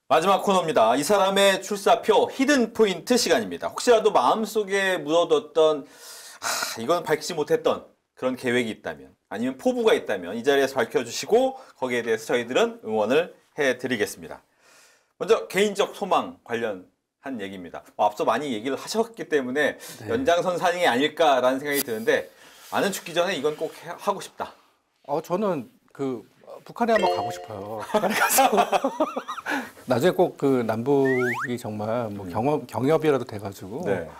마지막 코너입니다. 이 사람의 출사표 히든 포인트 시간입니다. 혹시라도 마음속에 묻어뒀던 이건 밝히지 못했던 그런 계획이 있다면 아니면 포부가 있다면 이 자리에서 밝혀주시고 거기에 대해서 저희들은 응원을 해드리겠습니다. 먼저 개인적 소망 관련한 얘기입니다. 앞서 많이 얘기를 하셨기 때문에 네. 연장선상이 아닐까라는 생각이 드는데 안은 죽기 전에 이건 꼭 하고 싶다. 저는 북한에 한번 가고 싶어요. 북한에 가서 나중에 꼭 그 남북이 정말 뭐 경협이라도 돼가지고 네.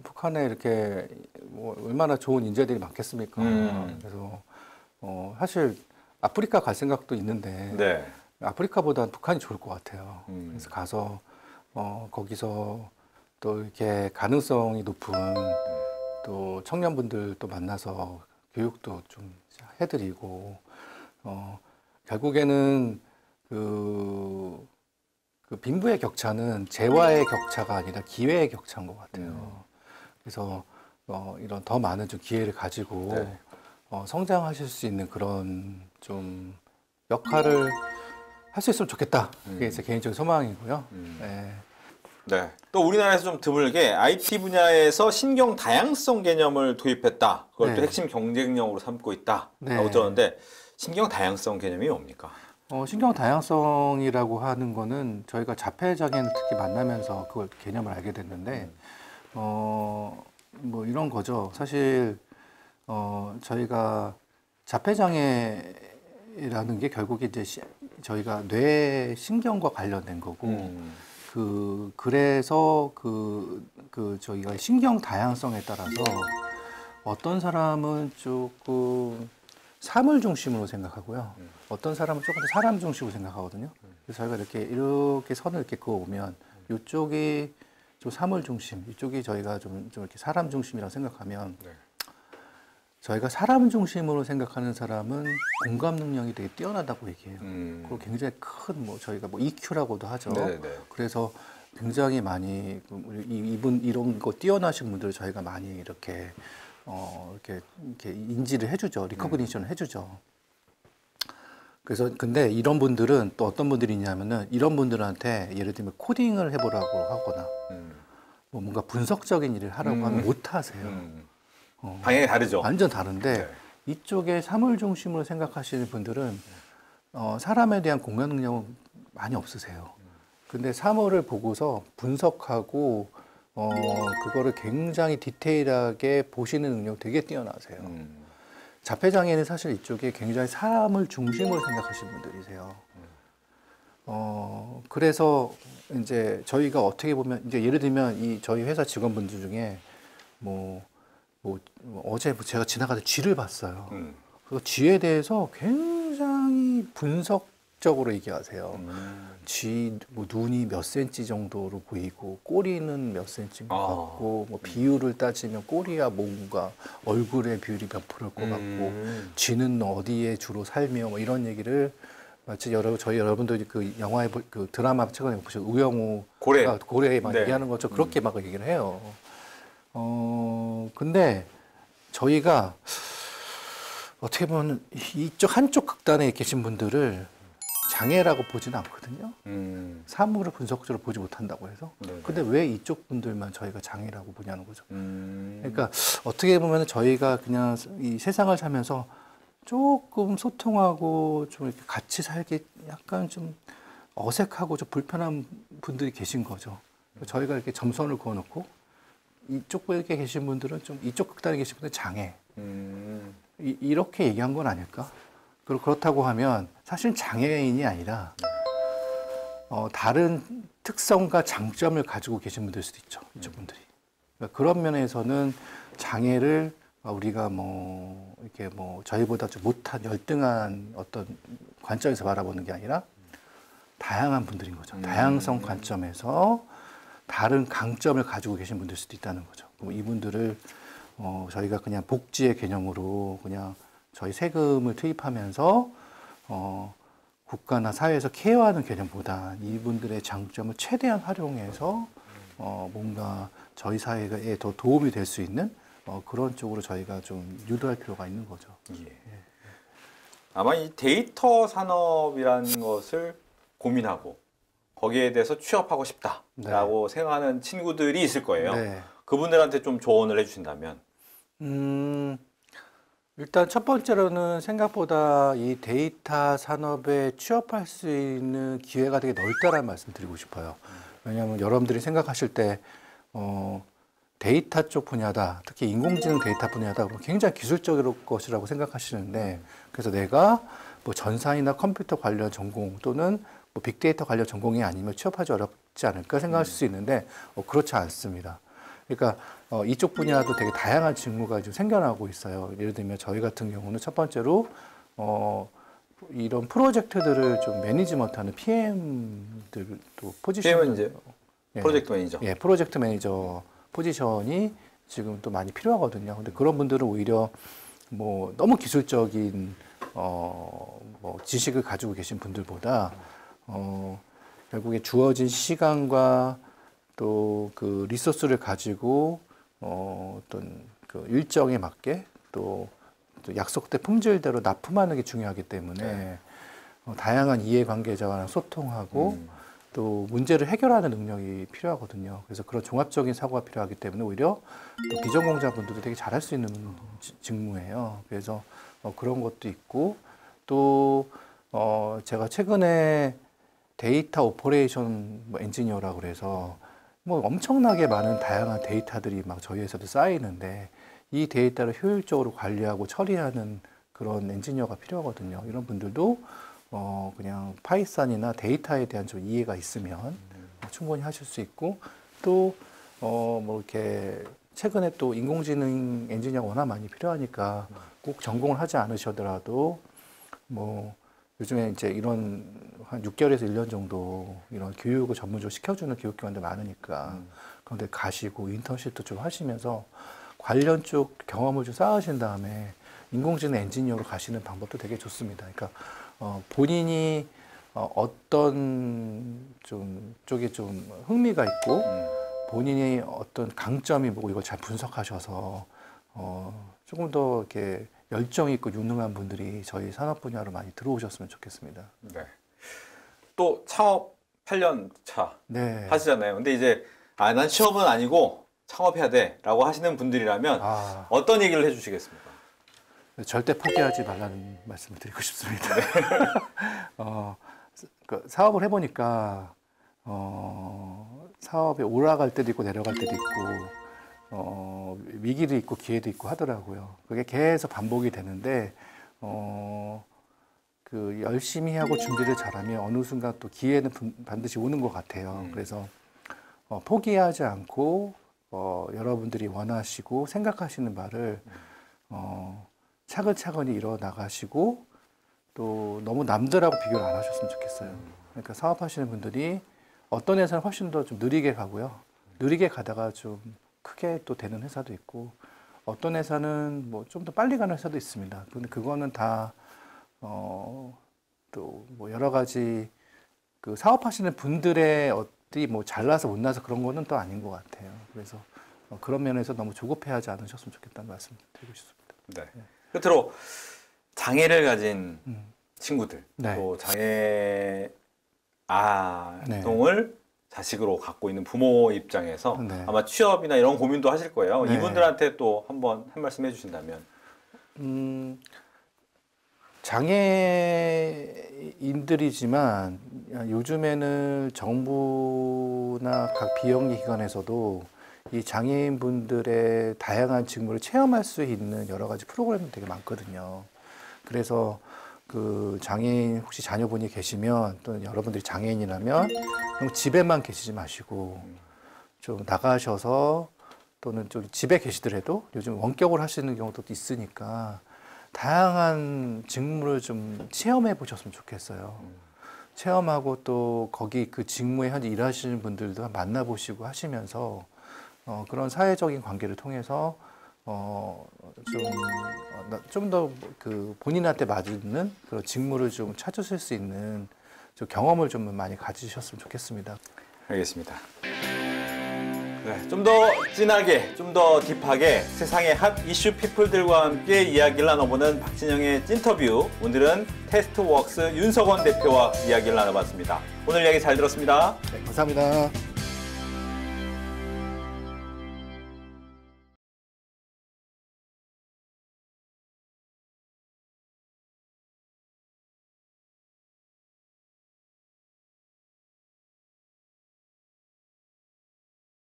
북한에 이렇게 뭐 얼마나 좋은 인재들이 많겠습니까? 그래서 사실 아프리카 갈 생각도 있는데 네. 아프리카보다는 북한이 좋을 것 같아요. 그래서 가서 거기서 또 이렇게 가능성이 높은 또 청년분들 또 만나서 교육도 좀 해드리고 결국에는 그 빈부의 격차는 재화의 격차가 아니라 기회의 격차인 것 같아요. 그래서 이런 더 많은 좀 기회를 가지고 네. 성장하실 수 있는 그런 좀 역할을 할 수 있으면 좋겠다. 그게 제 개인적인 소망이고요. 네. 네. 또 우리나라에서 좀 드물게 IT 분야에서 신경 다양성 개념을 도입했다. 그걸 또 네. 핵심 경쟁력으로 삼고 있다. 네. 라고 들었는데 신경 다양성 개념이 뭡니까? 신경 다양성이라고 하는 거는 저희가 자폐장애인 특히 만나면서 그걸 개념을 알게 됐는데 뭐 이런 거죠. 사실 저희가 자폐장애라는 게 결국에 이제 저희가 뇌 신경과 관련된 거고 그래서 저희가 신경 다양성에 따라서 어떤 사람은 조금 사물 중심으로 생각하고요. 어떤 사람은 조금 더 사람 중심으로 생각하거든요. 그래서 저희가 이렇게 선을 이렇게 그어보면 이쪽이 좀 사물 중심, 이쪽이 저희가 좀 이렇게 사람 중심이라고 생각하면 네. 저희가 사람 중심으로 생각하는 사람은 공감 능력이 되게 뛰어나다고 얘기해요. 그리고 굉장히 큰 뭐 저희가 뭐 EQ라고도 하죠. 네네. 그래서 굉장히 많이 이분 이런 거 뛰어나신 분들 저희가 많이 이렇게 인지를 해주죠. 리커그니션을 해주죠. 그래서 근데 이런 분들은 또 어떤 분들이 있냐면은 이런 분들한테 예를 들면 코딩을 해보라고 하거나 뭐 뭔가 분석적인 일을 하라고 하면 못 하세요. 방향이 다르죠. 완전 다른데 네. 이쪽에 사물 중심으로 생각하시는 분들은 사람에 대한 공감 능력은 많이 없으세요. 근데 사물을 보고서 분석하고 그거를 굉장히 디테일하게 보시는 능력 되게 뛰어나세요. 자폐장애는 사실 이쪽에 굉장히 사람을 중심으로 생각하시는 분들이세요. 그래서 이제 저희가 어떻게 보면 이제 예를 들면 저희 회사 직원분들 중에 어제 제가 지나가다 쥐를 봤어요. 그래서 쥐에 대해서 굉장히 분석적으로 얘기하세요. 쥐 눈이 몇 센치 정도로 보이고 꼬리는 몇 센치인 것 같고 뭐 비율을 따지면 꼬리와 몸과 얼굴의 비율이 몇 프로일 것 같고 쥐는 어디에 주로 살며 뭐 이런 얘기를 마치 저희 여러분들이 그 영화에 그 드라마 최근에 보신 고래에 막 네. 얘기하는 것처럼 그렇게 막 얘기를 해요. 근데 저희가 어떻게 보면 이쪽 한쪽 극단에 계신 분들을 장애라고 보지는 않거든요. 사물을 분석적으로 보지 못한다고 해서. 네네. 근데 왜 이쪽 분들만 저희가 장애라고 보냐는 거죠. 그러니까 어떻게 보면 저희가 그냥 이 세상을 살면서 조금 소통하고 좀 이렇게 같이 살기 약간 좀 어색하고 좀 불편한 분들이 계신 거죠. 저희가 이렇게 점선을 그어놓고 이쪽에 계신 분들은 좀 이쪽 극단에 계신 분들은 장애. 이렇게 얘기한 건 아닐까? 그리고 그렇다고 하면 사실 장애인이 아니라 다른 특성과 장점을 가지고 계신 분들일 수도 있죠. 이쪽 분들이. 그러니까 그런 면에서는 장애를 우리가 이렇게 저희보다 좀 못한 열등한 어떤 관점에서 바라보는 게 아니라 다양한 분들인 거죠. 다양성 관점에서 다른 강점을 가지고 계신 분들일 수도 있다는 거죠. 이분들을 저희가 그냥 복지의 개념으로 그냥 저희 세금을 투입하면서 국가나 사회에서 케어하는 개념보다 이분들의 장점을 최대한 활용해서 뭔가 저희 사회에 더 도움이 될 수 있는 그런 쪽으로 저희가 좀 유도할 필요가 있는 거죠. 예. 아마 이 데이터 산업이라는 것을 고민하고 거기에 대해서 취업하고 싶다라고 생각하는 친구들이 있을 거예요. 네. 그분들한테 좀 조언을 해주신다면. 일단 첫 번째로는 생각보다 이 데이터 산업에 취업할 수 있는 기회가 되게 넓다라는 말씀 드리고 싶어요. 왜냐하면 여러분들이 생각하실 때, 데이터 쪽 분야다, 특히 인공지능 데이터 분야다, 그럼 굉장히 기술적일 것이라고 생각하시는데, 그래서 내가 뭐 전산이나 컴퓨터 관련 전공 또는 뭐 빅데이터 관련 전공이 아니면 취업하기 어렵지 않을까 생각하실 수 있는데, 그렇지 않습니다. 그러니까 이쪽 분야도 되게 다양한 직무가 좀 생겨나고 있어요. 예를 들면 저희 같은 경우는 첫 번째로 이런 프로젝트들을 좀 매니지먼트하는 PM들도 PM은 이제 프로젝트 매니저. 예, 프로젝트 매니저 포지션이 지금 또 많이 필요하거든요. 근데 그런 분들은 오히려 뭐 너무 기술적인 뭐 지식을 가지고 계신 분들보다 결국에 주어진 시간과 또 그 리소스를 가지고 어떤 그 일정에 맞게 또 약속된 품질대로 납품하는 게 중요하기 때문에 다양한 이해관계자와는 소통하고 또 문제를 해결하는 능력이 필요하거든요. 그래서 그런 종합적인 사고가 필요하기 때문에 오히려 또 비전공자분들도 되게 잘할 수 있는 직무예요. 그래서 그런 것도 있고 또 제가 최근에 데이터 오퍼레이션 뭐 엔지니어라고 그래서 뭐 엄청나게 많은 다양한 데이터들이 막 저희 회사도 쌓이는데 이 데이터를 효율적으로 관리하고 처리하는 그런 엔지니어가 필요하거든요. 이런 분들도 그냥 파이썬이나 데이터에 대한 좀 이해가 있으면 충분히 하실 수 있고 또 뭐 이렇게 최근에 또 인공지능 엔지니어가 워낙 많이 필요하니까 꼭 전공을 하지 않으셔더라도 뭐 요즘에 이제 이런 한 6개월에서 1년 정도 이런 교육을 전문적으로 시켜주는 교육기관들 많으니까 그런데 가시고 인턴십도 좀 하시면서 관련 쪽 경험을 좀 쌓으신 다음에 인공지능 엔지니어로 가시는 방법도 되게 좋습니다. 그러니까 본인이 어떤 좀 쪽에 좀 흥미가 있고 본인이 어떤 강점이 뭐고 이걸 잘 분석하셔서 조금 더 이렇게 열정 있고 유능한 분들이 저희 산업 분야로 많이 들어오셨으면 좋겠습니다. 네. 또 창업 8년 차 네. 하시잖아요. 근데 이제 난 취업은 아니고 창업해야 돼라고 하시는 분들이라면 어떤 얘기를 해주시겠습니까? 절대 포기하지 말라는 말씀을 드리고 싶습니다. 그 사업을 해보니까 사업이 올라갈 때도 있고 내려갈 때도 있고 위기도 있고 기회도 있고 하더라고요. 그게 계속 반복이 되는데 그 열심히 하고 준비를 잘하면 어느 순간 또 기회는 반드시 오는 것 같아요. 그래서 포기하지 않고 여러분들이 원하시고 생각하시는 바를 차근차근히 이뤄 나가시고 또 너무 남들하고 비교를 안 하셨으면 좋겠어요. 그러니까 사업하시는 분들이 어떤 회사는 훨씬 더 좀 느리게 가고요. 느리게 가다가 좀 크게 또 되는 회사도 있고 어떤 회사는 뭐 좀 더 빨리 가는 회사도 있습니다. 근데 그거는 다 또 뭐 여러 가지 그 사업하시는 분들의 어디 뭐 잘나서 못나서 그런 거는 또 아닌 것 같아요. 그래서 그런 면에서 너무 조급해하지 않으셨으면 좋겠다는 말씀 드리고 싶습니다. 네. 끝으로 장애를 가진 친구들 네. 또 장애 아동을 자식으로 갖고 있는 부모 입장에서 네. 아마 취업이나 이런 고민도 하실 거예요. 네. 이분들한테 또 한번 한 말씀 해주신다면. 장애인들이지만 요즘에는 정부나 각 비영리 기관에서도 이 장애인분들의 다양한 직무를 체험할 수 있는 여러 가지 프로그램이 되게 많거든요. 그래서 그 장애인 혹시 자녀분이 계시면 또 여러분들이 장애인이라면 그냥 집에만 계시지 마시고 좀 나가셔서 또는 좀 집에 계시더라도 요즘 원격으로 할 수 있는 경우도 있으니까 다양한 직무를 좀 체험해 보셨으면 좋겠어요. 체험하고 또 거기 그 직무에 현재 일하시는 분들도 만나보시고 하시면서 그런 사회적인 관계를 통해서 좀 더 그 본인한테 맞는 그런 직무를 좀 찾으실 수 있는 좀 경험을 좀 많이 가지셨으면 좋겠습니다. 알겠습니다. 네, 좀 더 진하게, 좀 더 딥하게 세상의 핫 이슈 피플들과 함께 이야기를 나눠보는 박진영의 찐터뷰. 오늘은 테스트웍스 윤석원 대표와 이야기를 나눠봤습니다. 오늘 이야기 잘 들었습니다. 네, 감사합니다.